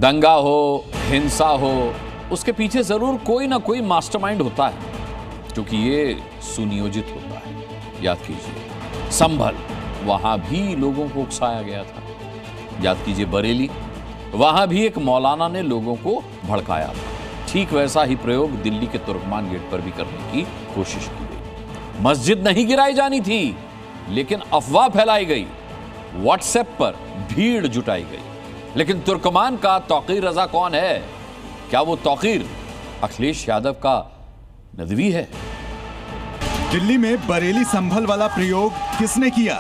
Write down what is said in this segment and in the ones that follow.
दंगा हो, हिंसा हो, उसके पीछे जरूर कोई ना कोई मास्टरमाइंड होता है, क्योंकि ये सुनियोजित होता है। याद कीजिए संभल, वहां भी लोगों को उकसाया गया था। याद कीजिए बरेली, वहां भी एक मौलाना ने लोगों को भड़काया था। ठीक वैसा ही प्रयोग दिल्ली के तुर्कमान गेट पर भी करने की कोशिश की गई। मस्जिद नहीं गिराई जानी थी, लेकिन अफवाह फैलाई गई, व्हाट्सएप पर भीड़ जुटाई गई। लेकिन तुर्कमान का तौकीर रजा कौन है? क्या वो तौकीर अखिलेश यादव का नदवी है? दिल्ली में बरेली संभल वाला प्रयोग किसने किया?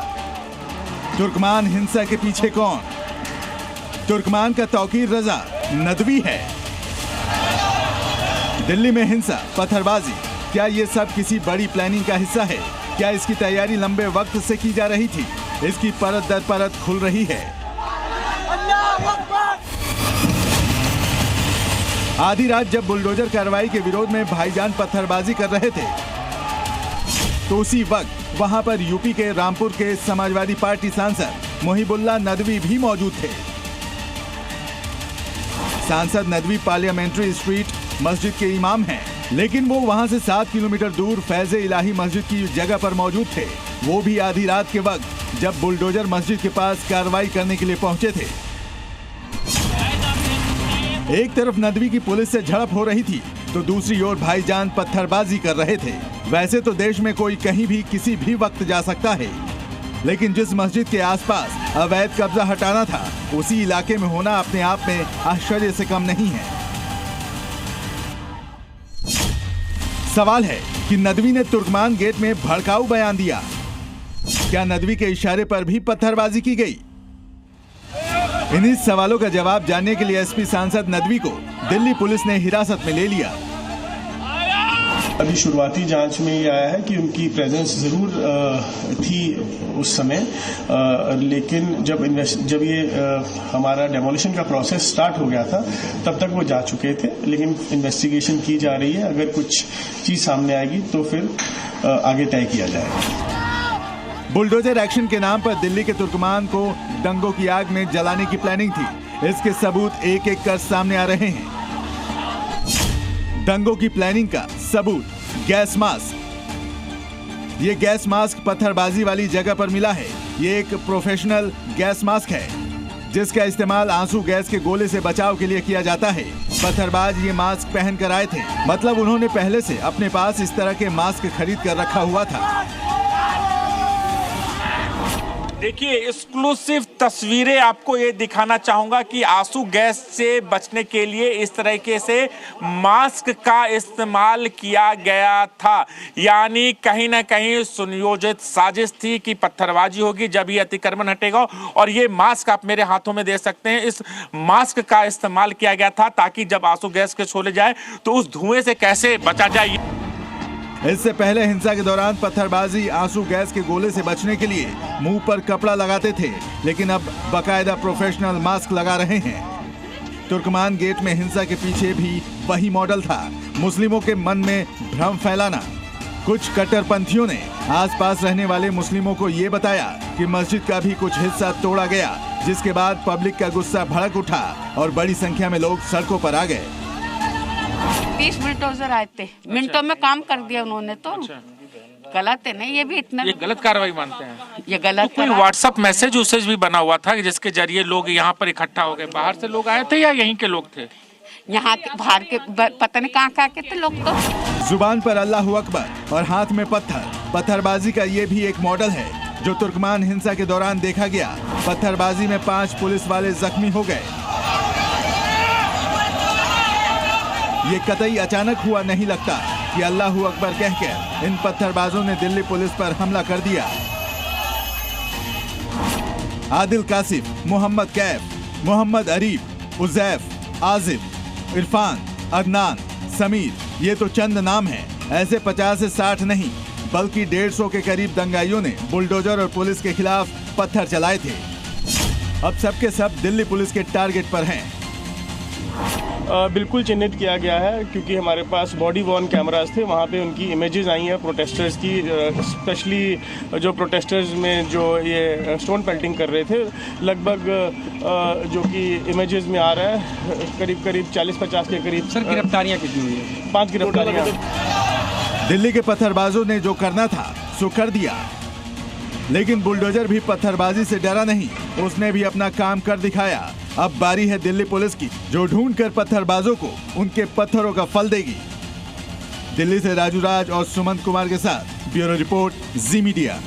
तुर्कमान हिंसा के पीछे कौन? तुर्कमान का तौकीर रजा नदवी है। दिल्ली में हिंसा, पत्थरबाजी, क्या ये सब किसी बड़ी प्लानिंग का हिस्सा है? क्या इसकी तैयारी लंबे वक्त से की जा रही थी? इसकी परत दर परत खुल रही है। आधी रात जब बुलडोजर कार्रवाई के विरोध में भाईजान पत्थरबाजी कर रहे थे, तो उसी वक्त वहां पर यूपी के रामपुर के समाजवादी पार्टी सांसद मोहिबुल्लाह नदवी भी मौजूद थे। सांसद नदवी पार्लियामेंट्री स्ट्रीट मस्जिद के इमाम हैं, लेकिन वो वहां से 7 किलोमीटर दूर फैज़े इलाही मस्जिद की जगह पर मौजूद थे। वो भी आधी रात के वक्त जब बुलडोजर मस्जिद के पास कार्रवाई करने के लिए पहुंचे थे। एक तरफ नदवी की पुलिस से झड़प हो रही थी, तो दूसरी ओर भाईजान पत्थरबाजी कर रहे थे। वैसे तो देश में कोई कहीं भी किसी भी वक्त जा सकता है, लेकिन जिस मस्जिद के आसपास अवैध कब्जा हटाना था, उसी इलाके में होना अपने आप में आश्चर्य से कम नहीं है। सवाल है कि नदवी ने तुर्कमान गेट में भड़काऊ बयान दिया। क्या नदवी के इशारे पर भी पत्थरबाजी की गई? इन्हीं सवालों का जवाब जानने के लिए एसपी सांसद नदवी को दिल्ली पुलिस ने हिरासत में ले लिया। अभी शुरुआती जांच में ये आया है कि उनकी प्रेजेंस जरूर थी उस समय, लेकिन जब ये हमारा डेमोलिशन का प्रोसेस स्टार्ट हो गया था, तब तक वो जा चुके थे। लेकिन इन्वेस्टिगेशन की जा रही है, अगर कुछ चीज सामने आएगी तो फिर आगे तय किया जाएगा। बुलडोजर एक्शन के नाम पर दिल्ली के तुर्कमान को दंगों की आग में जलाने की प्लानिंग थी। इसके सबूत एक एक कर सामने आ रहे हैं। दंगों की प्लानिंग का सबूत गैस मास्क। ये गैस मास्क पत्थरबाजी वाली जगह पर मिला है। ये एक प्रोफेशनल गैस मास्क है, जिसका इस्तेमाल आंसू गैस के गोले से बचाव के लिए किया जाता है। पत्थरबाज ये मास्क पहन कर आए थे, मतलब उन्होंने पहले से अपने पास इस तरह के मास्क खरीद कर रखा हुआ था। देखिए, एक्सक्लूसिव तस्वीरें आपको ये दिखाना चाहूंगा कि आंसू गैस से बचने के लिए इस तरीके से मास्क का इस्तेमाल किया गया था। यानी कहीं ना कहीं सुनियोजित साजिश थी कि पत्थरबाजी होगी जब ये अतिक्रमण हटेगा। और ये मास्क आप मेरे हाथों में देख सकते हैं, इस मास्क का इस्तेमाल किया गया था ताकि जब आंसू गैस के शोले जाए तो उस धुएं से कैसे बचा जाए। इससे पहले हिंसा के दौरान पत्थरबाजी आंसू गैस के गोले से बचने के लिए मुंह पर कपड़ा लगाते थे, लेकिन अब बकायदा प्रोफेशनल मास्क लगा रहे हैं। तुर्कमान गेट में हिंसा के पीछे भी वही मॉडल था, मुस्लिमों के मन में भ्रम फैलाना। कुछ कट्टरपंथियों ने आसपास रहने वाले मुस्लिमों को ये बताया कि मस्जिद का भी कुछ हिस्सा तोड़ा गया, जिसके बाद पब्लिक का गुस्सा भड़क उठा और बड़ी संख्या में लोग सड़कों पर आ गए। 30 बुलडोजर आए थे, मिनटों में काम कर दिया उन्होंने। तो गलत है नहीं, ये भी इतना ये गलत कार्रवाई मानते हैं। ये गलत। तो कोई व्हाट्सएप मैसेज उसेज भी बना हुआ था जिसके जरिए लोग यहाँ पर इकट्ठा हो गए? बाहर से लोग आए थे या यहीं के लोग थे? यहाँ के बाहर के पता नहीं कहाँ के थे लोग। तो जुबान पर अल्लाहू अकबर और हाथ में पत्थर। पत्थरबाजी का ये भी एक मॉडल है जो तुर्कमान हिंसा के दौरान देखा गया। पत्थरबाजी में 5 पुलिस वाले जख्मी हो गए। ये कतई अचानक हुआ नहीं लगता कि अल्लाहू अकबर कहकर इन पत्थरबाजों ने दिल्ली पुलिस पर हमला कर दिया। आदिल कासिफ, मोहम्मद कैफ, मोहम्मद अरीफ, उजैफ, आजिफ, इरफान, अदनान, समीर, ये तो चंद नाम हैं। ऐसे 50 से 60 नहीं बल्कि 150 के करीब दंगाइयों ने बुलडोजर और पुलिस के खिलाफ पत्थर चलाए थे। अब सबके सब दिल्ली पुलिस के टारगेट पर हैं। बिल्कुल चिन्हित किया गया है, क्योंकि हमारे पास बॉडी वॉर्न कैमरास थे, वहाँ पे उनकी इमेजेस आई हैं प्रोटेस्टर्स की, स्पेशली जो प्रोटेस्टर्स में जो ये स्टोन पेल्टिंग कर रहे थे, लगभग जो कि इमेजेस में आ रहा है करीब करीब 40-50 के करीब। सर गिरफ्तारियाँ कितनी हुई है? 5 गिरफ्तारियाँ। दिल्ली के पत्थरबाजों ने जो करना था सो कर दिया, लेकिन बुलडोजर भी पत्थरबाजी से डरा नहीं, उसने भी अपना काम कर दिखाया। अब बारी है दिल्ली पुलिस की, जो ढूंढकर पत्थरबाजों को उनके पत्थरों का फल देगी। दिल्ली से राजू राज और सुमंत कुमार के साथ ब्यूरो रिपोर्ट, जी मीडिया।